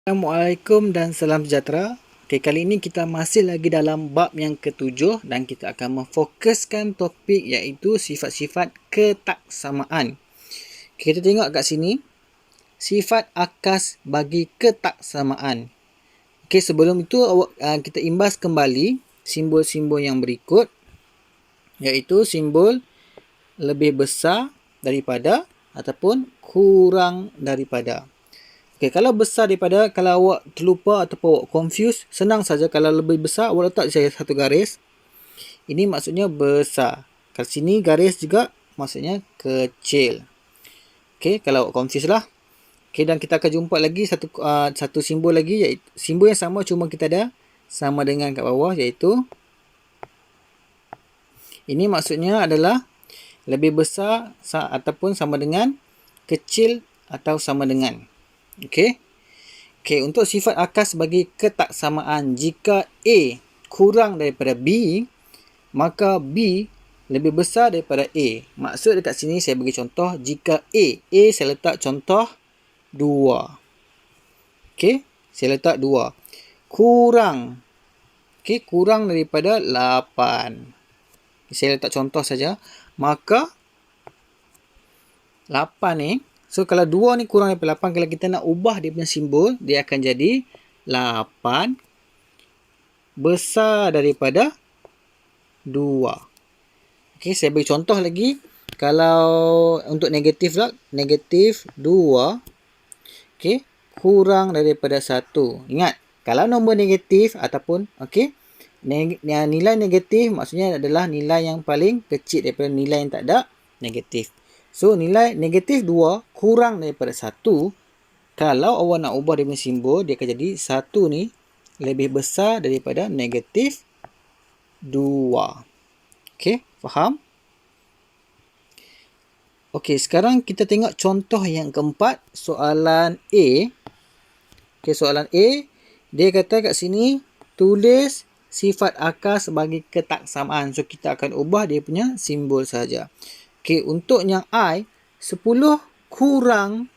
Assalamualaikum dan salam sejahtera. Kali ini kita masih lagi dalam bab yang ketujuh dan kita akan memfokuskan topik iaitu sifat-sifat ketaksamaan. Kita tengok kat sini, sifat akas bagi ketaksamaan. Sebelum itu kita imbas kembali simbol-simbol yang berikut, iaitu simbol lebih besar daripada ataupun kurang daripada. Kalau besar daripada, kalau awak terlupa ataupun awak confused, senang saja. Kalau lebih besar, awak letak saya satu garis. Ini maksudnya besar. Kat sini garis juga maksudnya kecil. Kalau awak confused lah. Dan kita akan jumpa lagi satu simbol lagi, iaitu simbol yang sama, cuma kita ada sama dengan kat bawah, iaitu ini maksudnya adalah lebih besar ataupun sama dengan, kecil atau sama dengan. Untuk sifat akas bagi ketaksamaan, jika A kurang daripada B, maka B lebih besar daripada A. Maksud dekat sini saya bagi contoh, jika A saya letak contoh 2. Saya letak 2. Kurang. Kurang daripada 8. Saya letak contoh saja. Maka 8 ni, so kalau 2 ni kurang daripada 8, kalau kita nak ubah dia punya simbol, dia akan jadi 8 besar daripada 2. Saya beri contoh lagi. Kalau untuk negatif lah, negatif 2 kurang daripada 1. Ingat, kalau nombor negatif ataupun nilai negatif maksudnya adalah nilai yang paling kecil daripada nilai yang tak ada negatif. So, nilai negatif 2 kurang daripada 1. Kalau awak nak ubah dia punya simbol, dia akan jadi 1 ni lebih besar daripada negatif 2. Faham? Sekarang kita tengok contoh yang keempat, soalan A. Soalan A, dia kata kat sini, tulis sifat akas bagi ketaksamaan. So, kita akan ubah dia punya simbol saja. Untuk yang I, 10 kurang,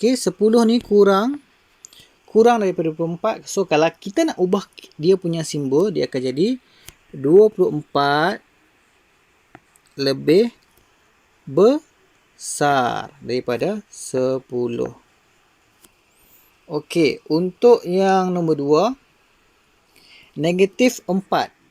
10 ni kurang daripada 24. So, kalau kita nak ubah dia punya simbol, dia akan jadi 24 lebih besar daripada 10. Untuk yang nombor 2, negatif 4.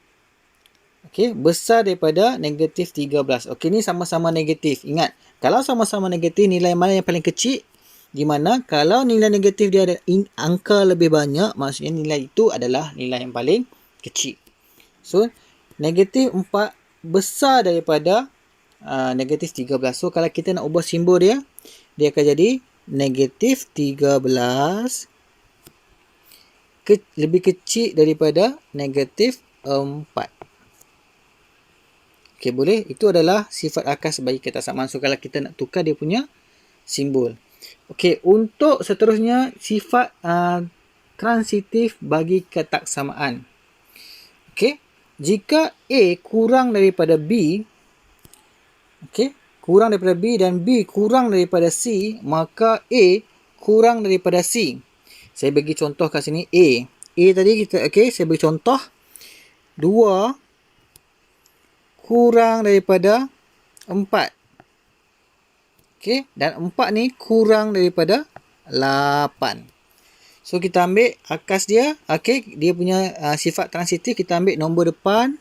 Besar daripada negatif 13. Ni sama-sama negatif. Ingat, kalau sama-sama negatif, nilai mana yang paling kecil? Di mana kalau nilai negatif dia ada angka lebih banyak, maksudnya nilai itu adalah nilai yang paling kecil. So, negatif 4 besar daripada negatif 13. So, kalau kita nak ubah simbol dia, dia akan jadi negatif 13 lebih kecil daripada negatif 4. Boleh? Itu adalah sifat akas bagi ketaksamaan. So, kalau kita nak tukar dia punya simbol. Untuk seterusnya, sifat transitif bagi ketaksamaan. Jika A kurang daripada B, kurang daripada B dan B kurang daripada C, maka A kurang daripada C. Saya bagi contoh kat sini A. A tadi saya bagi contoh 2 kurang daripada 4. Dan 4 ni kurang daripada 8. So, kita ambil akas dia. Dia punya sifat transitif, kita ambil nombor depan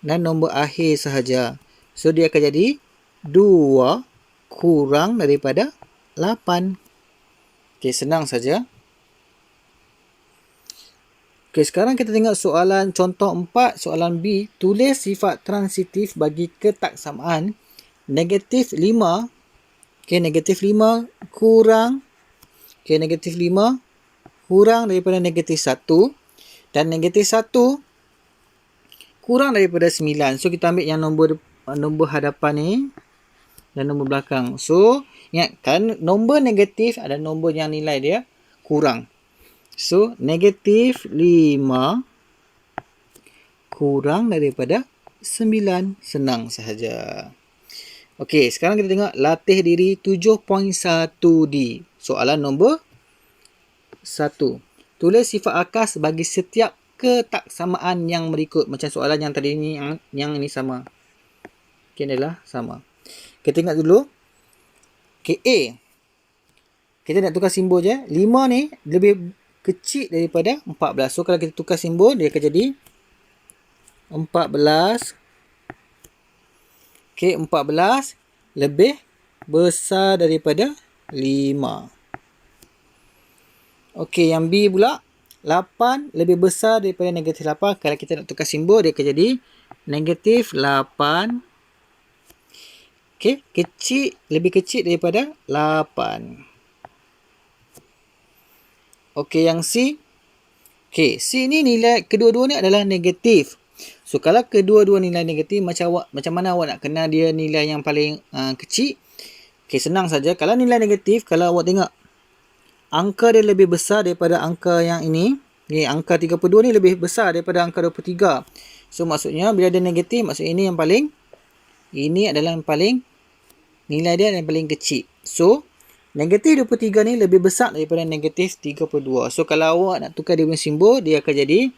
dan nombor akhir sahaja. So, dia akan jadi 2 kurang daripada 8. Senang saja. Sekarang kita tengok soalan contoh 4, soalan B. Tulis sifat transitif bagi ketaksamaan. Negatif 5. Negatif 5 kurang. Negatif 5 kurang daripada negatif 1. Dan negatif 1 kurang daripada 9. So, kita ambil yang nombor hadapan ni dan nombor belakang. So, ingatkan nombor negatif ada nombor yang nilai dia kurang. So, negatif 5 kurang daripada 9. Senang sahaja. Sekarang kita tengok latih diri 7.1D. Soalan nombor Tulis sifat akas bagi setiap ketaksamaan yang berikut. Macam soalan yang tadi ni, yang ini sama. Okey, adalah sama. Kita ingat dulu. Okey, A. Kita nak tukar simbol je. 5 ni lebih kecil daripada 14. So, kalau kita tukar simbol, dia akan jadi 14. Okey, 14 lebih besar daripada 5. Okey, yang B pula. 8 lebih besar daripada negatif 8. Kalau kita nak tukar simbol, dia akan jadi negatif 8. Okey, lebih kecil daripada 8. Okey, yang C. Okey, C ni nilai kedua-dua ni adalah negatif. So, kalau kedua-dua nilai negatif, macam mana awak nak kenal dia nilai yang paling kecil? Okey, senang saja. Kalau nilai negatif, kalau awak tengok angka dia lebih besar daripada angka yang ini. Angka 32 ni lebih besar daripada angka 23. So, maksudnya bila dia negatif, maksudnya ini yang paling, ini adalah yang paling, nilai dia yang paling kecil. So, negatif 23 ni lebih besar daripada negatif 32. So, kalau awak nak tukar dia punya simbol, dia akan jadi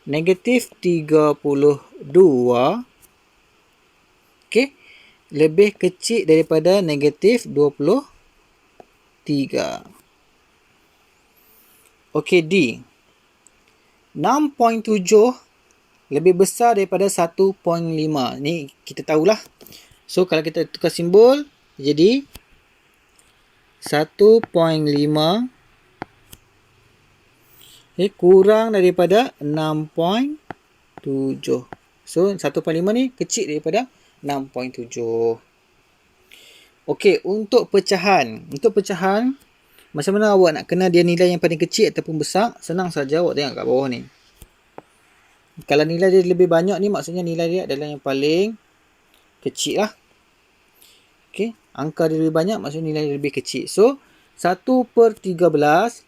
negatif 32. Okey. Lebih kecil daripada negatif 23. Okey, D. 6.7 lebih besar daripada 1.5. Ni kita tahulah. So, kalau kita tukar simbol, jadi 1.5 kurang daripada 6.7. So, 1.5 ni kecil daripada 6.7. Okey, untuk pecahan. Macam mana awak nak kenal dia nilai yang paling kecil ataupun besar? Senang saja, awak tengok kat bawah ni. Kalau nilai dia lebih banyak ni, maksudnya nilai dia adalah yang paling kecil lah. Okey, angka dia lebih banyak, maksudnya nilai dia lebih kecil. So, 1/13.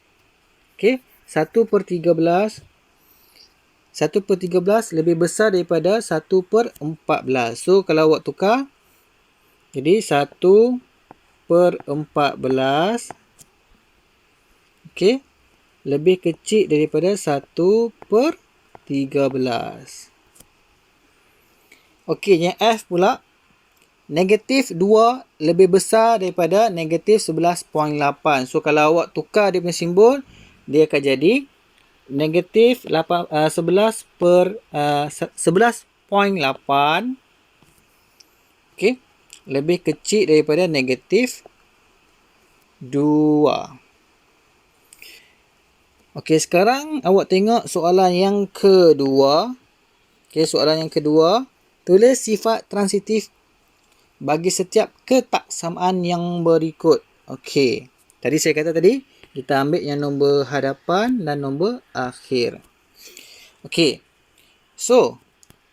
Okey, 1/13 lebih besar daripada 1/14. So, kalau awak tukar, jadi 1/14 okey, lebih kecil daripada 1/13. Okey, yang F pula. Negatif 2 lebih besar daripada negatif 11.8. So, kalau awak tukar dia punya simbol, dia akan jadi negatif 11.8. Okey, lebih kecil daripada negatif 2. Okey, sekarang awak tengok soalan yang kedua. Okey, soalan yang kedua. Tulis sifat transitif bagi setiap ketaksamaan yang berikut. Okey, tadi saya kata kita ambil yang nombor hadapan dan nombor akhir. Okey, so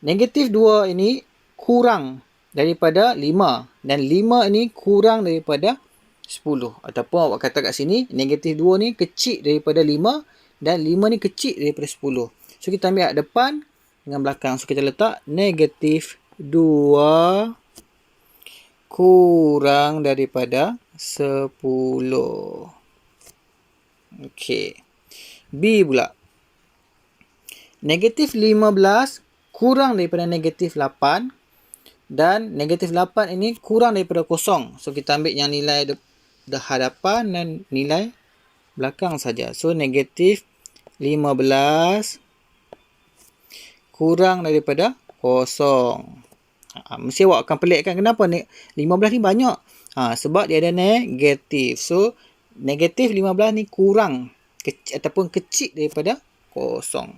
negatif 2 ini kurang daripada 5 dan 5 ini kurang daripada 10. Ataupun awak kata kat sini negatif 2 ni kecil daripada 5 dan 5 ni kecil daripada 10. So, kita ambil kat depan dengan belakang. So, kita letak negatif 2 kurang daripada 10. Okey. B pula. Negatif 15 kurang daripada negatif 8. Dan negatif 8 ini kurang daripada 0. So, kita ambil yang nilai hadapan dan nilai belakang saja. So, negatif 15 kurang daripada 0. Mesti awak akan pelikkan kenapa 15 ni banyak. Sebab dia ada negatif. So, negatif 15 ni kurang ataupun kecil daripada 0.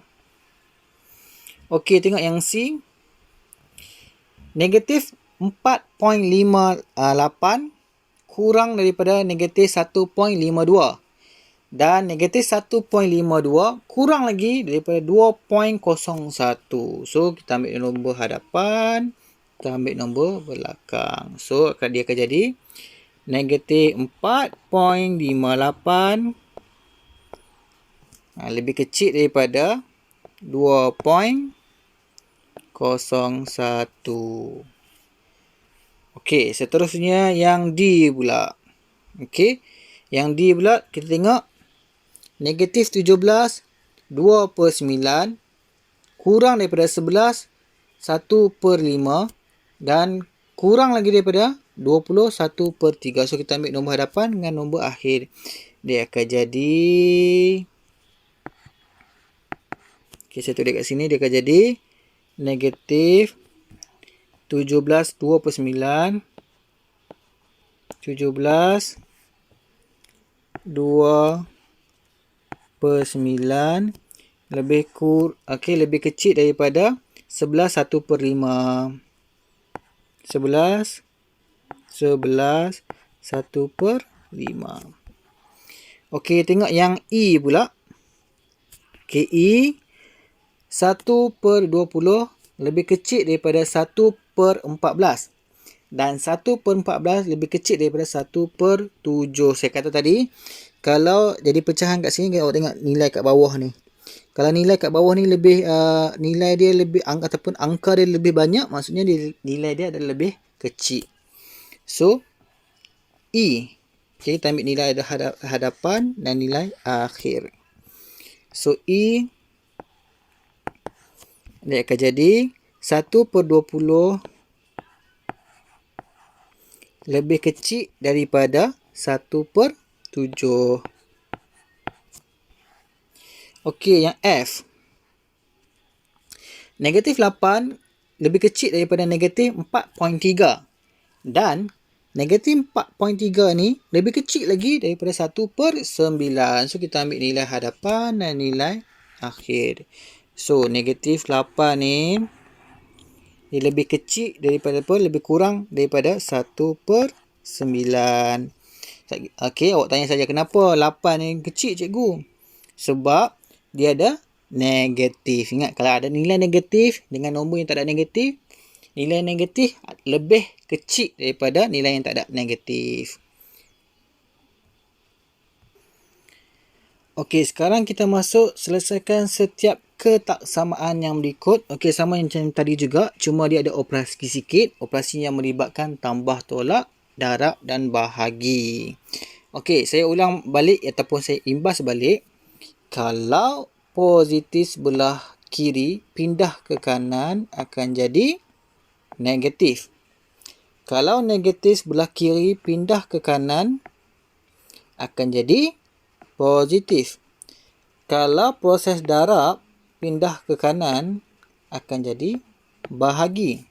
Okey, tengok yang C. Negatif 4.58 kurang daripada negatif 1.52. Dan negatif 1.52 kurang lagi daripada 2.01. So, kita ambil nombor hadapan. Kita ambil nombor belakang. So, dia akan jadi negatif 4.58 lebih kecil daripada 2.01. Okey, seterusnya yang D pula. Okey, yang D pula kita tengok negatif 17, 2 per 9, kurang daripada 11, 1 per 5 dan kurang lagi daripada 20, 1 per 3. So, kita ambil nombor hadapan dengan nombor akhir. Dia akan jadi... Okay, saya tulis kat sini. Dia akan jadi negatif 17, 2 per 9, 17, 2 per 9 lebih kecil daripada 11, 1 per 5. 11, 1 per 5. Okey, tengok yang E pula. Okey, E 1 per 20 lebih kecil daripada 1 per 14. Dan 1 per 14 lebih kecil daripada 1 per 7. Saya kata tadi, kalau jadi pecahan kat sini, awak tengok nilai kat bawah ni. Kalau nilai kat bawah ni lebih, nilai dia lebih, ataupun angka dia lebih banyak, maksudnya nilai dia adalah lebih kecil. So, E. Okay, kita ambil nilai hadapan dan nilai akhir. So, E dia akan jadi 1 per 20 lebih kecil daripada 1 per 7. Okey, yang F. Negatif 8 lebih kecil daripada negatif 4.3. Dan negatif 4.3 ni lebih kecil lagi daripada 1 per 9. So, kita ambil nilai hadapan dan nilai akhir. So, negatif 8 ni dia lebih kecil daripada apa? Lebih kurang daripada 1 per 9. Okey, awak tanya saja kenapa 8 ni kecil, cikgu? Sebab dia ada negatif. Ingat, kalau ada nilai negatif dengan nombor yang tak ada negatif, nilai negatif lebih kecil daripada nilai yang tak ada negatif. Okey, sekarang kita masuk selesaikan setiap ketaksamaan yang berikut. Okey, sama macam tadi juga, cuma dia ada operasi sikit. Operasi yang melibatkan tambah tolak, darab dan bahagi. Okey, saya ulang balik ataupun saya imbas balik. Kalau positif sebelah kiri pindah ke kanan akan jadi negatif. Kalau negatif sebelah kiri pindah ke kanan akan jadi positif. Kalau proses darab pindah ke kanan akan jadi bahagi.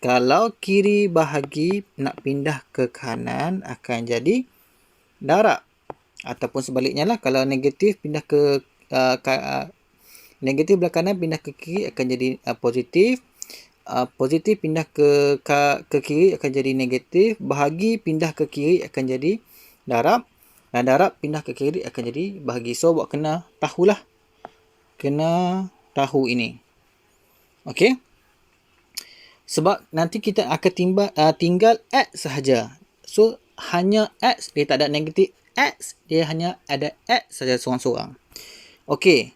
Kalau kiri bahagi nak pindah ke kanan akan jadi darab. Ataupun sebaliknya lah, kalau negatif pindah ke negatif belah kanan pindah ke kiri akan jadi positif. Positif pindah ke kiri akan jadi negatif. Bahagi pindah ke kiri akan jadi darab. Dan darab pindah ke kiri akan jadi bahagi. So, awak kena tahulah. Kena tahu ini. Okey. Sebab nanti kita akan tinggal X sahaja. So, hanya X. Dia tak ada negatif X. Dia hanya ada X sahaja seorang-seorang. Okey.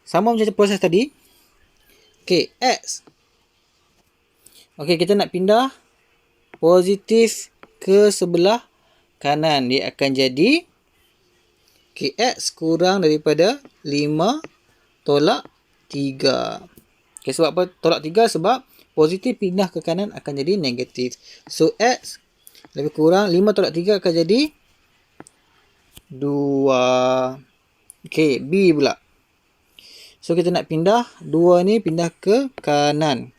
Sama macam proses tadi. Okey, X. Okey, kita nak pindah positif ke sebelah kanan. Dia akan jadi X kurang daripada 5 tolak 3. Okay, sebab apa tolak 3? Sebab positif pindah ke kanan akan jadi negatif. So, X lebih kurang 5 tolak 3 akan jadi 2. Okay, B pula. So, kita nak pindah 2 ni pindah ke kanan.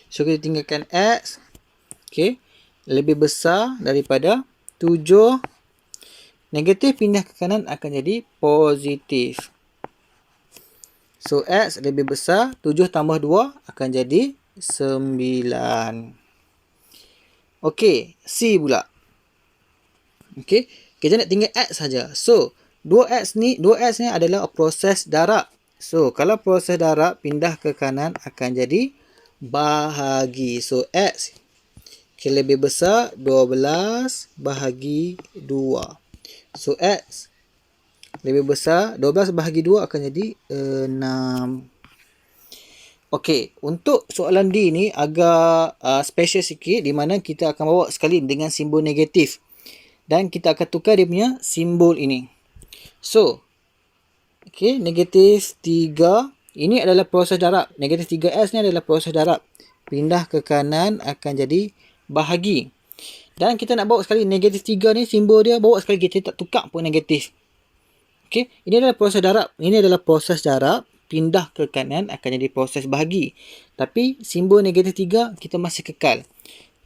So, kita tinggalkan X. Okay, lebih besar daripada 7. Negatif pindah ke kanan akan jadi positif. So, X lebih besar. 7 tambah 2 akan jadi 9. Okey, C pula. Okey, kita nak tinggal X saja. So, 2X ni adalah proses darab. So, kalau proses darab pindah ke kanan akan jadi bahagi. So, X lebih besar 12 bahagi 2. So, X lebih besar 12 bahagi 2 akan jadi 6. Okey, untuk soalan D ni agak special sikit di mana kita akan bawa sekali dengan simbol negatif. Dan kita akan tukar dia punya simbol ini. So, Okey, negatif 3. Ini adalah proses darab. Negatif 3S ni adalah proses darab. Pindah ke kanan akan jadi bahagi. Dan kita nak bawa sekali negatif 3 ni, simbol dia bawa sekali, kita tak tukar pun negatif. Okey, ini adalah proses darab. Ini adalah proses darab. Pindah ke kanan akan jadi proses bahagi. Tapi simbol negatif 3 kita masih kekal.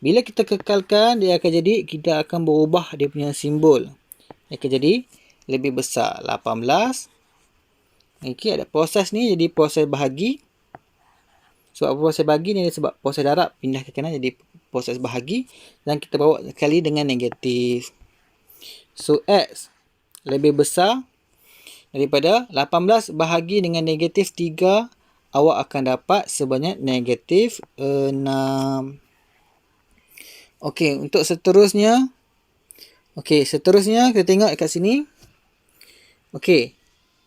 Bila kita kekalkan, dia akan jadi, kita akan berubah dia punya simbol. Dia akan jadi lebih besar. 18. Okey, ada proses ni jadi proses bahagi. Sebab proses bahagi ni sebab proses darab pindah ke kanan jadi proses bahagi. Dan kita bawa sekali dengan negatif. So, X lebih besar daripada 18 bahagi dengan negatif 3. Awak akan dapat sebanyak negatif 6. Okey, untuk seterusnya. Okey, seterusnya kita tengok kat sini. Okey,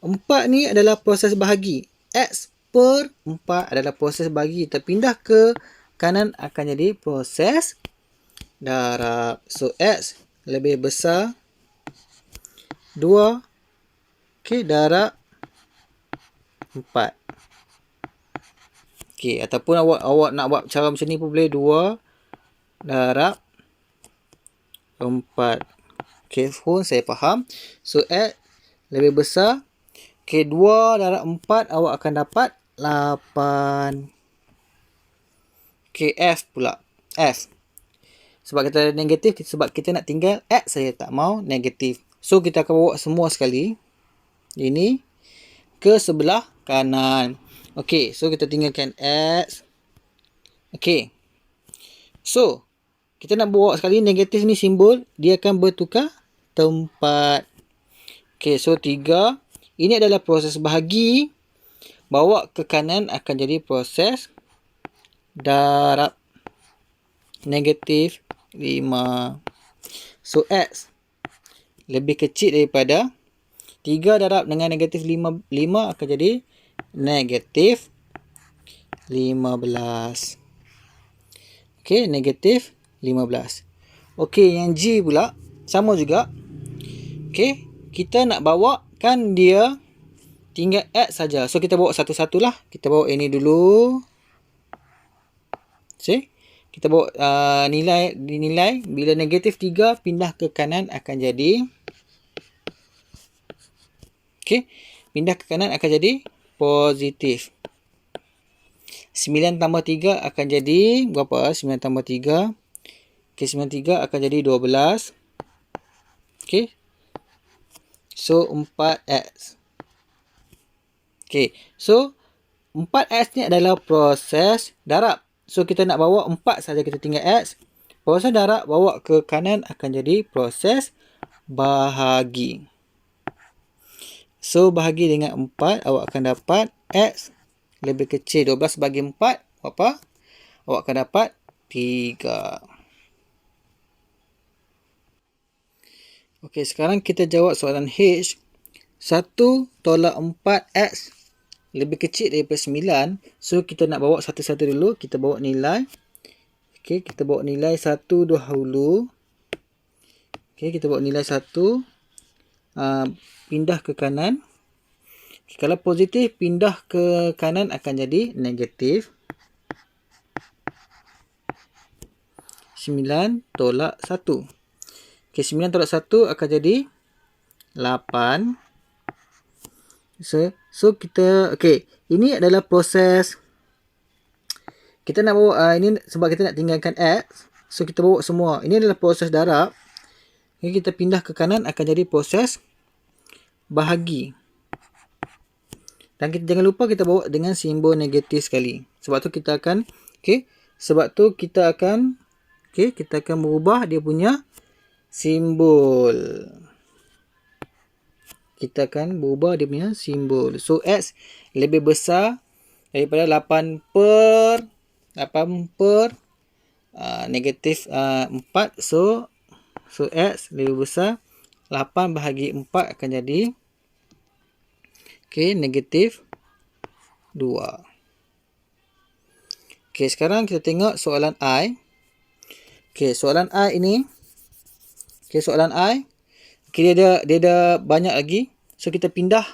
4 ni adalah proses bahagi. X per 4 adalah proses bahagi. Terpindah ke kanan akan jadi proses darab. So, X lebih besar 2. Okey, darab 4. Okey, ataupun awak nak buat cara macam ni pun boleh. 2 darab 4. Okey, pun saya faham. So, X lebih besar. Okey, 2 darab 4 awak akan dapat 8. Okey, F pula. F. Sebab kita ada negatif, sebab kita nak tinggal X saja, tak mau negatif. So, kita akan bawa semua sekali. Ini ke sebelah kanan. Okey, so kita tinggalkan X. Okey. So, kita nak bawa sekali negatif ni simbol, dia akan bertukar tempat. Okey, so 3. Ini adalah proses bahagi. Bawa ke kanan akan jadi proses darab. Negatif 5. So, X lebih kecil daripada 3 darab dengan negatif 5 akan jadi negatif 15. Okey, negatif 15. Okey, yang G pula sama juga. Okey, kita nak bawa kan dia tinggal X saja. So, kita bawa satu-satulah. Kita bawa ini dulu. See? Kita bawa dinilai. Bila negatif 3 pindah ke kanan akan jadi. Okey, pindah ke kanan akan jadi positif. 9 tambah 3 akan jadi berapa? 9 tambah 3. Okey, 9 3 akan jadi 12. Okey. So, 4X. Okey. So, 4X ni adalah proses darab. So, kita nak bawa 4 saja, kita tinggal X. Proses darab bawa ke kanan akan jadi proses bahagi. So, bahagi dengan 4, awak akan dapat X lebih kecil. 12 bagi 4, berapa? Awak akan dapat 3. Okey, sekarang kita jawab soalan H. 1 tolak 4X lebih kecil daripada 9. So, kita nak bawa satu-satu dulu. Kita bawa nilai. Okey, kita bawa nilai 1 dahulu. Okey, kita bawa nilai 1. Pindah ke kanan. Kalau positif, pindah ke kanan akan jadi negatif. 9 tolak 1. Okey, 9 tolak 1 akan jadi 8. So kita, okey, ini adalah proses. Kita nak bawa, ini sebab kita nak tinggalkan X. So, kita bawa semua. Ini adalah proses darab. Okay, kita pindah ke kanan akan jadi proses bahagi. Dan kita jangan lupa kita bawa dengan simbol negatif sekali. Sebab tu kita akan, okey, kita akan merubah dia punya simbol. Kita akan berubah dia punya simbol. So, X lebih besar daripada 8 per negatif 4. So, X lebih besar. 8 bahagi 4 akan jadi negatif 2. Okey, sekarang kita tengok soalan I. Okey, soalan I ini. Okey, soalan I. Okey, dia ada banyak lagi. So, kita pindah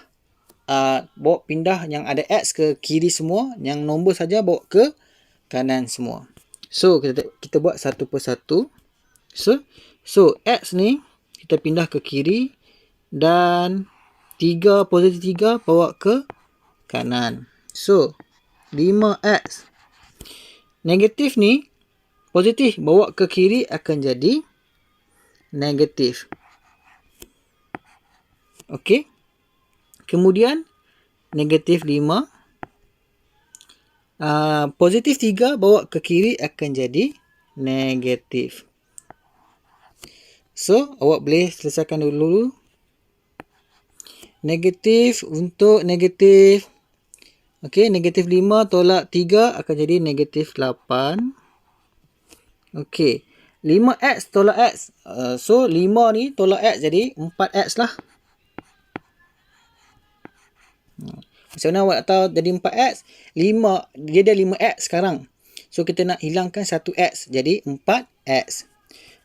bawa pindah yang ada X ke kiri semua, yang nombor saja bawa ke kanan semua. So kita buat satu persatu. So X ni kita pindah ke kiri dan positif 3 bawa ke kanan. So 5X. Negatif ni positif bawa ke kiri akan jadi negatif. Okey. Kemudian negatif 5. Positif 3 bawa ke kiri akan jadi negatif. So, awak boleh selesaikan dulu. Negatif untuk negatif. Okey, negatif 5 tolak 3 akan jadi negatif 8. Okey. 5X tolak X. So, 5 ni tolak X jadi 4X lah. Macam mana awak nak tahu jadi 4X? 5, dia dah 5X sekarang. So, kita nak hilangkan 1X. Jadi, 4X.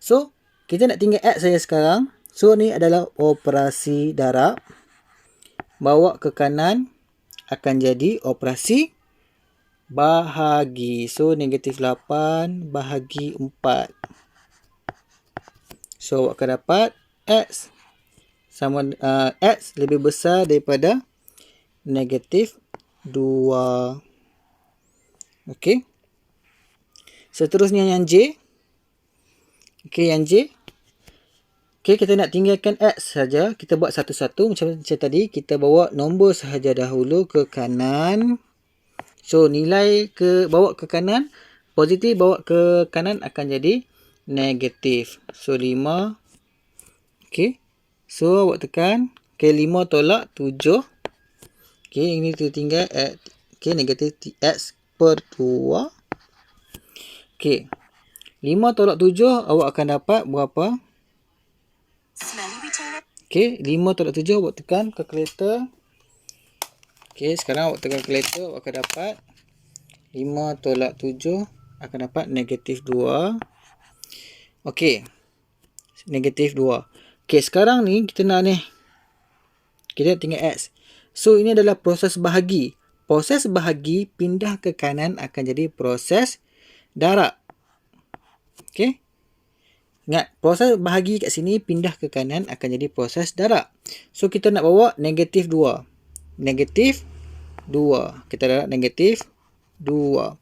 So, kita nak tinggal X saja sekarang. So, ni adalah operasi darab. Bawa ke kanan akan jadi operasi bahagi. So, negatif 8 bahagi 4. So, awak akan dapat X sama X lebih besar daripada negatif 2. Okey. Seterusnya yang J. Okey, yang J. Okey, kita nak tinggalkan X saja. Kita buat satu-satu macam tadi. Kita bawa nombor sahaja dahulu ke kanan. So, nilai bawa ke kanan. Positif bawa ke kanan akan jadi negatif. So, 5. Okey. So, awak tekan. Okey, 5 tolak 7. Okey, ini tertinggal. Okey, negatif X per 2. Okey. 5 tolak 7, awak akan dapat berapa? Okey, 5 tolak 7, awak tekan kalkulator. Okey, sekarang awak tekan kalkulator, awak akan dapat 5 tolak 7 akan dapat negatif 2. Okey, negatif 2. Okey, sekarang ni kita nak kita tinggal X. So, ini adalah proses bahagi. Proses bahagi pindah ke kanan akan jadi proses darab. Okey. Ingat, proses bahagi kat sini pindah ke kanan akan jadi proses darab. So, kita nak bawa negatif 2. Negatif 2. Kita darab negatif 2.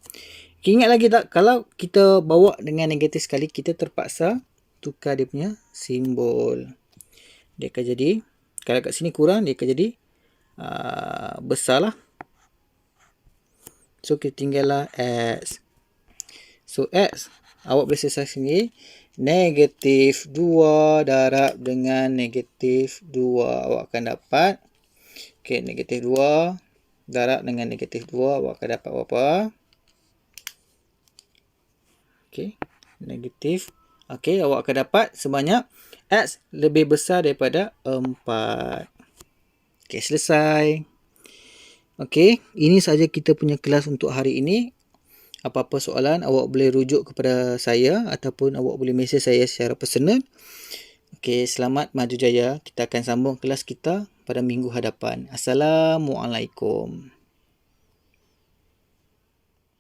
Okay, ingat lagi tak? Kalau kita bawa dengan negatif sekali, kita terpaksa tukar dia punya simbol. Dia akan jadi, kalau kat sini kurang, dia akan jadi besar lah. So, kita tinggallah X. So, X. Awak boleh selesai sendiri. Negatif 2 darab dengan negatif 2. Awak akan dapat. Okay, negatif 2 darab dengan negatif 2. Awak akan dapat berapa? Okay, negatif. Okay, awak akan dapat sebanyak X lebih besar daripada 4. Okay, selesai. Okay, ini sahaja kita punya kelas untuk hari ini. Apa-apa soalan, awak boleh rujuk kepada saya ataupun awak boleh mesej saya secara personal. Okey, selamat maju jaya. Kita akan sambung kelas kita pada minggu hadapan. Assalamualaikum.